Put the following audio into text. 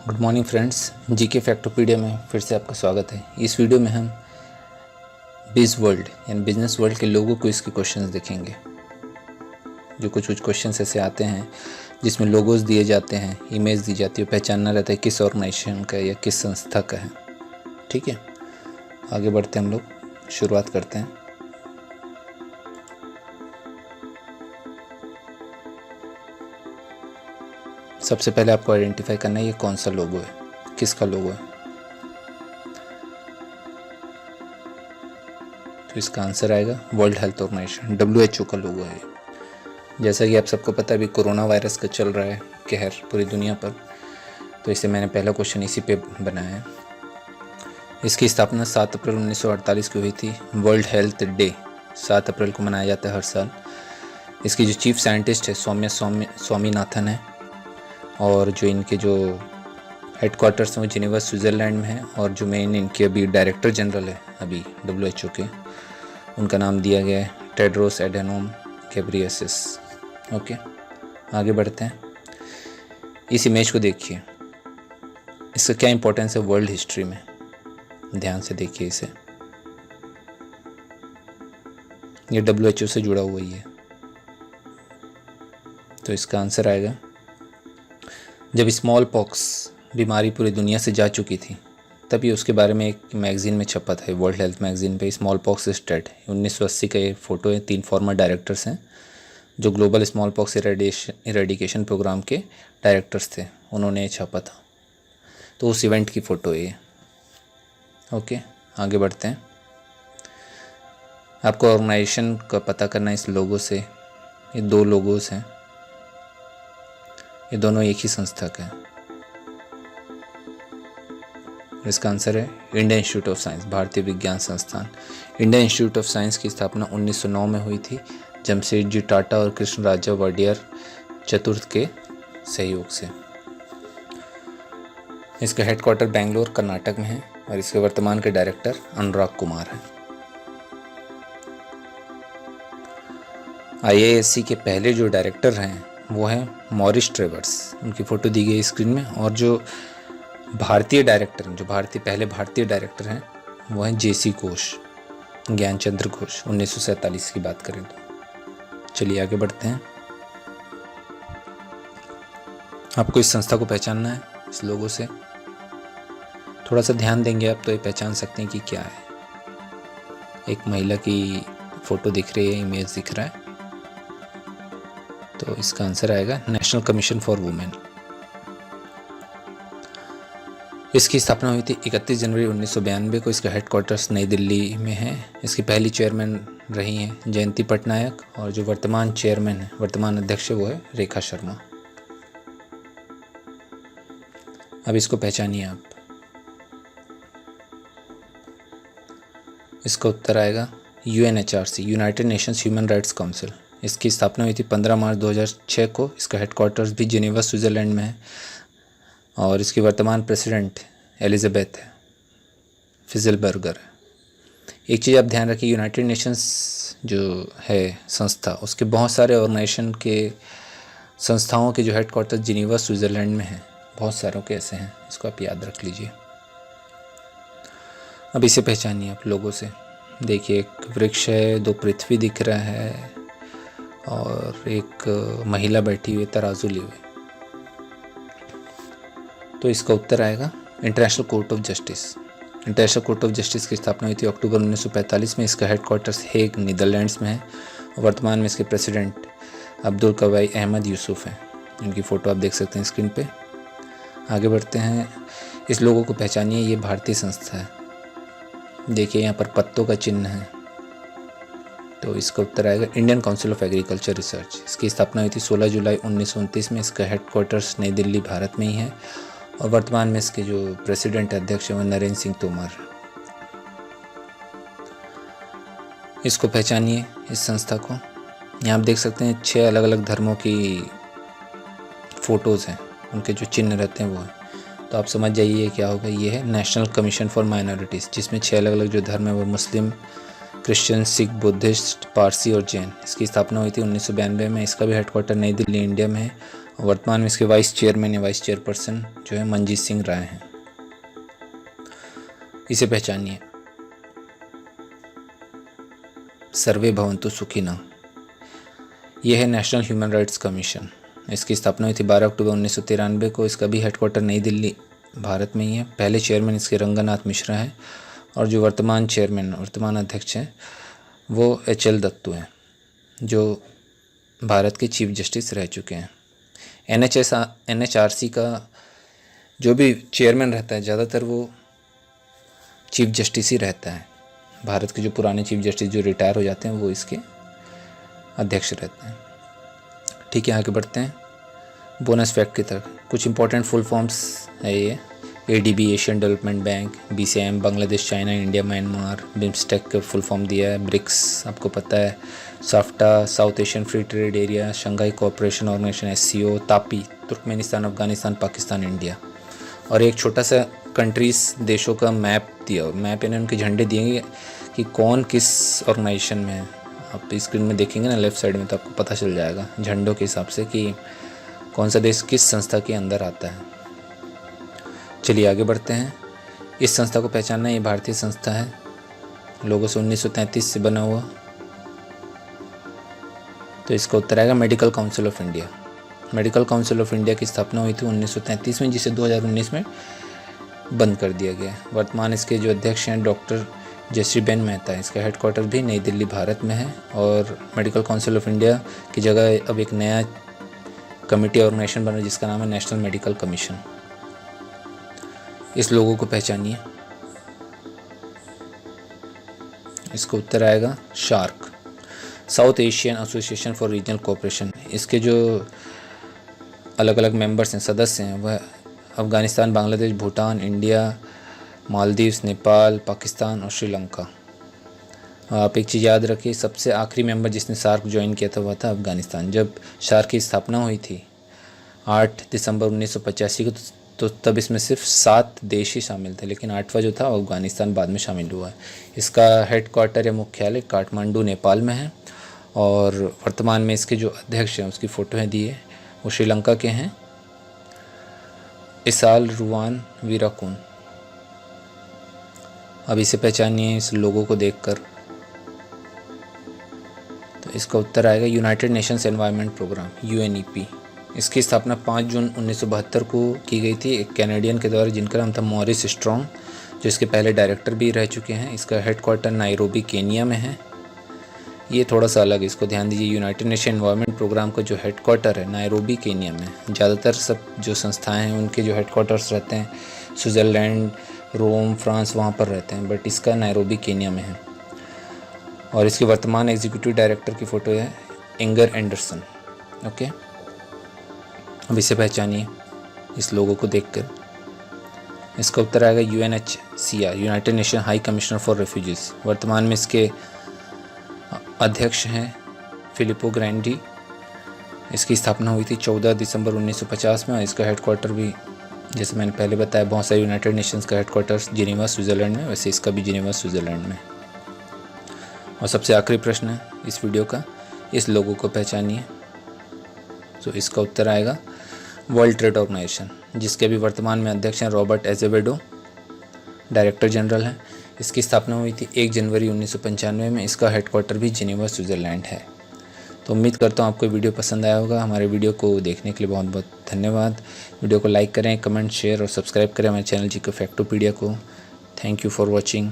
Good morning friends, GK फैक्टोपीडिया में फिर से आपका स्वागत है। इस वीडियो में हम बिज वर्ल्ड यानी बिजनेस वर्ल्ड के लोगों को इसके क्वेश्चंस देखेंगे। जो कुछ क्वेश्चंस ऐसे आते हैं जिसमें लोगोज दिए जाते हैं, इमेज दी जाती है, पहचानना रहता है किस ऑर्गेनाइजेशन का या किस संस्था का है। ठीक है, आगे बढ़ते हैं हम लोग, शुरुआत करते हैं। सबसे पहले आपको आइडेंटिफाई करना है ये कौन सा लोगो है, किसका लोगो है। तो इसका आंसर आएगा वर्ल्ड हेल्थ ऑर्गेनाइजेशन, WHO का लोगो है। जैसा कि आप सबको पता है अभी कोरोना वायरस का चल रहा है कहर पूरी दुनिया पर, तो इससे मैंने पहला क्वेश्चन इसी पे बनाया है। इसकी स्थापना 7 अप्रैल 1948 को हुई थी। वर्ल्ड हेल्थ डे 7 अप्रैल को मनाया जाता है हर साल। इसकी जो चीफ साइंटिस्ट है स्वामीनाथन है, और जो इनके जो हेडक्वार्टर्स हैं वो जिनेवा स्विट्ज़रलैंड में है, और जो मेन इनके अभी डायरेक्टर जनरल है अभी WHO के, उनका नाम दिया गया है टेड्रोस एडेनोम घेब्रेयेसस। ओके, आगे बढ़ते हैं। इस इमेज को देखिए, इसका क्या इंपॉर्टेंस है वर्ल्ड हिस्ट्री में, ध्यान से देखिए इसे। ये WHO से जुड़ा हुआ ही है। तो इसका आंसर आएगा जब स्मॉल पॉक्स बीमारी पूरी दुनिया से जा चुकी थी तभी उसके बारे में एक मैगज़ीन में छपा था, वर्ल्ड हेल्थ मैगज़ीन पे, स्मॉल पॉक्स इज डेड। 1980 का ये फ़ोटो है। 3 फॉर्मर डायरेक्टर्स हैं जो global smallpox eradication programme के डायरेक्टर्स थे, उन्होंने छापा था। तो उस इवेंट की फ़ोटो है ये। ओके, आगे बढ़ते हैं। आपको ऑर्गेनाइजेशन का पता करना है इस लोगो से। ये 2 लोगोस हैं, ये दोनों एक ही संस्था का है। इसका आंसर है इंडियन इंस्टीट्यूट ऑफ साइंस, भारतीय विज्ञान संस्थान। इंडियन इंस्टीट्यूट ऑफ साइंस की स्थापना 1909 में हुई थी जमशेदजी टाटा और कृष्णराजा वाडियार चतुर्थ के सहयोग से। इसका हेडक्वार्टर बेंगलोर कर्नाटक में है, और इसके वर्तमान के डायरेक्टर अनुराग कुमार हैं। IISc के पहले जो डायरेक्टर हैं वो हैं मॉरिस ट्रेवर्स, उनकी फ़ोटो दी गई स्क्रीन में। और जो भारतीय डायरेक्टर हैं, जो पहले भारतीय डायरेक्टर हैं वो हैं JC घोष, ज्ञानचंद्र घोष। 1947 की बात करें तो। चलिए आगे बढ़ते हैं। आपको इस संस्था को पहचानना है इस लोगों से। थोड़ा सा ध्यान देंगे आप तो ये पहचान सकते हैं कि क्या है। एक महिला की फ़ोटो दिख रही है, इमेज दिख रहा है। तो इसका आंसर आएगा नेशनल कमीशन फॉर वुमेन। इसकी स्थापना हुई थी 31 जनवरी 1992 को। इसका हेडक्वार्टर्स नई दिल्ली में है। इसकी पहली चेयरमैन रही हैं जयंती पटनायक, और जो वर्तमान चेयरमैन है, वर्तमान अध्यक्ष है वो है रेखा शर्मा। अब इसको पहचानिए आप। इसका उत्तर आएगा UNHRC, United Nations human rights council. इसकी स्थापना हुई थी 15 मार्च 2006 को। इसका हेडक्वार्टर्स भी जिनेवा स्विट्ज़रलैंड में है, और इसकी वर्तमान प्रेसिडेंट एलिजाबेथ फिजलबर्गर है। एक चीज़ आप ध्यान रखिए, यूनाइटेड नेशंस जो है संस्था, उसके बहुत सारे ऑर्गेनाइजेशन के संस्थाओं के जो हेडक्वार्टर जिनेवा स्विट्ज़रलैंड में है, बहुत सारों के ऐसे हैं, इसको आप याद रख लीजिए। अब इसे पहचानिए आप लोगों से। देखिए, एक वृक्ष है, 2 पृथ्वी दिख रहा है, और एक महिला बैठी हुई तराजू ली हुई। तो इसका उत्तर आएगा international court of justice. International court of justice की स्थापना हुई थी अक्टूबर 1945 में। इसका हेडक्वार्टर्स हेग नीदरलैंड्स में है, और वर्तमान में इसके प्रेसिडेंट अब्दुल कवाई अहमद यूसुफ हैं। इनकी फ़ोटो आप देख सकते हैं स्क्रीन पे। आगे बढ़ते हैं। इस लोगों को पहचानिए, ये भारतीय संस्था है। देखिए यहाँ पर पत्तों का चिन्ह है। तो इसका उत्तर आएगा Indian council of agriculture research. इसकी स्थापना हुई थी 16 जुलाई 1929 में। इसका हेडक्वार्टर्स नई दिल्ली भारत में ही है, और वर्तमान में इसके जो प्रेसिडेंट अध्यक्ष हैं वो नरेंद्र सिंह तोमर। इसको पहचानिए इस संस्था को। यहाँ आप देख सकते हैं 6 अलग अलग धर्मों की फ़ोटोज़ हैं, उनके जो चिन्ह रहते हैं वो हैं। तो आप समझ जाइए क्या होगा। ये है नेशनल कमीशन फॉर माइनॉरिटीज़, जिसमें 6 अलग अलग जो धर्म है वो मुस्लिम, क्रिश्चियन, सिख, बुद्धिस्ट, पारसी और जैन। इसकी स्थापना हुई थी 1992 में। इसका भी हेडक्वार्टर नई दिल्ली इंडिया में है, वर्तमान में इसके वाइस चेयरमैन या वाइस चेयरपर्सन जो है मनजीत सिंह राय हैं। इसे पहचानिए। सर्वे भवन्तु सुखिनः। यह है नेशनल ह्यूमन राइट्स कमीशन। इसकी स्थापना हुई थी 12 अक्टूबर 1993 को। इसका भी हेडक्वार्टर नई दिल्ली भारत में ही है। पहले चेयरमैन इसके रंगनाथ मिश्रा हैं और जो वर्तमान चेयरमैन वर्तमान अध्यक्ष हैं वो HL दत्तू हैं, जो भारत के चीफ जस्टिस रह चुके हैं। NHRC का जो भी चेयरमैन रहता है ज़्यादातर वो चीफ जस्टिस ही रहता है। भारत के जो पुराने चीफ जस्टिस जो रिटायर हो जाते हैं वो इसके अध्यक्ष रहते हैं। ठीक है, आगे बढ़ते हैं बोनस फैक्ट की तरफ। कुछ इंपॉर्टेंट फुल फॉर्म्स है ये। ADB Asian development bank, BCIM Bangladesh China India Myanmar, BIMSTEC का फुल फॉर्म दिया है, ब्रिक्स आपको पता है, SAFTA South Asian free trade area, Shanghai cooperation organisation SCO, TAPI Turkmenistan Afghanistan Pakistan India. और एक छोटा सा कंट्रीज़ देशों का मैप दिया, मैप यानी उनके झंडे दिए कि कौन किस ऑर्गेनाइजेशन में है। आप स्क्रीन में देखेंगे ना लेफ़्ट साइड में तो आपको पता चल जाएगा झंडों के हिसाब से कि कौन सा देश किस संस्था के अंदर आता है। चलिए आगे बढ़ते हैं। इस संस्था को पहचानना, ये भारतीय संस्था है, लोगों से 1933 से बना हुआ। तो इसका उत्तर आएगा medical council of India. Medical council of India की स्थापना हुई थी 1933 में, जिसे 2019 में बंद कर दिया गया। वर्तमान इसके जो अध्यक्ष हैं डॉक्टर जयश्रीबेन मेहता है। इसका हेडक्वार्टर भी नई दिल्ली भारत में है। और मेडिकल काउंसिल ऑफ इंडिया की जगह अब एक नया कमेटी ऑर्गेनाइजेशन बना जिसका नाम है नेशनल मेडिकल कमीशन। इस लोगों को पहचानिए। इसका उत्तर आएगा shark, south Asian association for regional cooperation. इसके जो अलग अलग मेंबर्स हैं, सदस्य हैं, वह अफगानिस्तान, बांग्लादेश, भूटान, इंडिया, मालदीव्स, नेपाल, पाकिस्तान और श्रीलंका। आप एक चीज़ याद रखिए, सबसे आखिरी मेंबर जिसने सार्क ज्वाइन किया था वह था अफगानिस्तान। जब सार्क की स्थापना हुई थी 8 दिसंबर 1985 को, तो तब इसमें सिर्फ 7 देश ही शामिल थे, लेकिन 8वां जो था अफगानिस्तान बाद में शामिल हुआ है। इसका हेडक्वार्टर या मुख्यालय काठमांडू नेपाल में है। और वर्तमान में इसके जो अध्यक्ष हैं उसकी फ़ोटो है दी है, वो श्रीलंका के हैं, इसाल रुवान वीराकुन। अब इसे पहचानिए इस लोगों को देखकर। तो इसका उत्तर आएगा United Nations environment programme UNEP। इसकी स्थापना 5 जून 1972 को की गई थी एक कैनेडियन के द्वारा जिनका नाम था मॉरिस स्ट्रॉन्ग, जो इसके पहले डायरेक्टर भी रह चुके हैं। इसका हेडक्वार्टर नायरोबी केनिया में है। ये थोड़ा सा अलग है, इसको ध्यान दीजिए। यूनाइटेड नेशन एनवायरनमेंट प्रोग्राम का जो हेडक्वार्टर है नायरोबी केनिया में। ज़्यादातर सब जो संस्थाएं हैं उनके जो हेडक्वार्टर्स रहते हैं स्विट्ज़रलैंड, रोम, फ्रांस, वहाँ पर रहते हैं, बट इसका नायरोबी केनिया में है। और इसके वर्तमान एग्जीक्यूटिव डायरेक्टर की फ़ोटो है इंगर एंडरसन। ओके, अब इसे पहचानिए इस लोगों को देखकर। इसका उत्तर आएगा UNHCR, United nation high commissioner for refugees. वर्तमान में इसके अध्यक्ष हैं फिलिपो ग्रैंडी। इसकी स्थापना हुई थी 14 दिसंबर 1950 में। और इसका हेडक्वार्टर भी जैसे मैंने पहले बताया, बहुत सारे यूनाइटेड नेशंस का हेडक्वार्टर जिनेवा स्विट्ज़रलैंड में, वैसे इसका भी जिनेवा स्विट्ज़रलैंड में। और सबसे आखिरी प्रश्न है इस वीडियो का, इस लोगों को पहचानिए। तो इसका उत्तर आएगा वर्ल्ड ट्रेड ऑर्गेनाइजेशन, जिसके भी वर्तमान में अध्यक्ष हैं रॉबर्ट एजेवेडो, डायरेक्टर जनरल हैं। इसकी स्थापना हुई थी 1 जनवरी 1995 में। इसका हेडक्वार्टर भी जिनेवा स्विट्ज़रलैंड है। तो उम्मीद करता हूँ आपको वीडियो पसंद आया होगा। हमारे वीडियो को देखने के लिए बहुत बहुत धन्यवाद। वीडियो को लाइक करें, कमेंट, शेयर और सब्सक्राइब करें हमारे चैनल GK फैक्टोपीडिया को। Thank you for watching.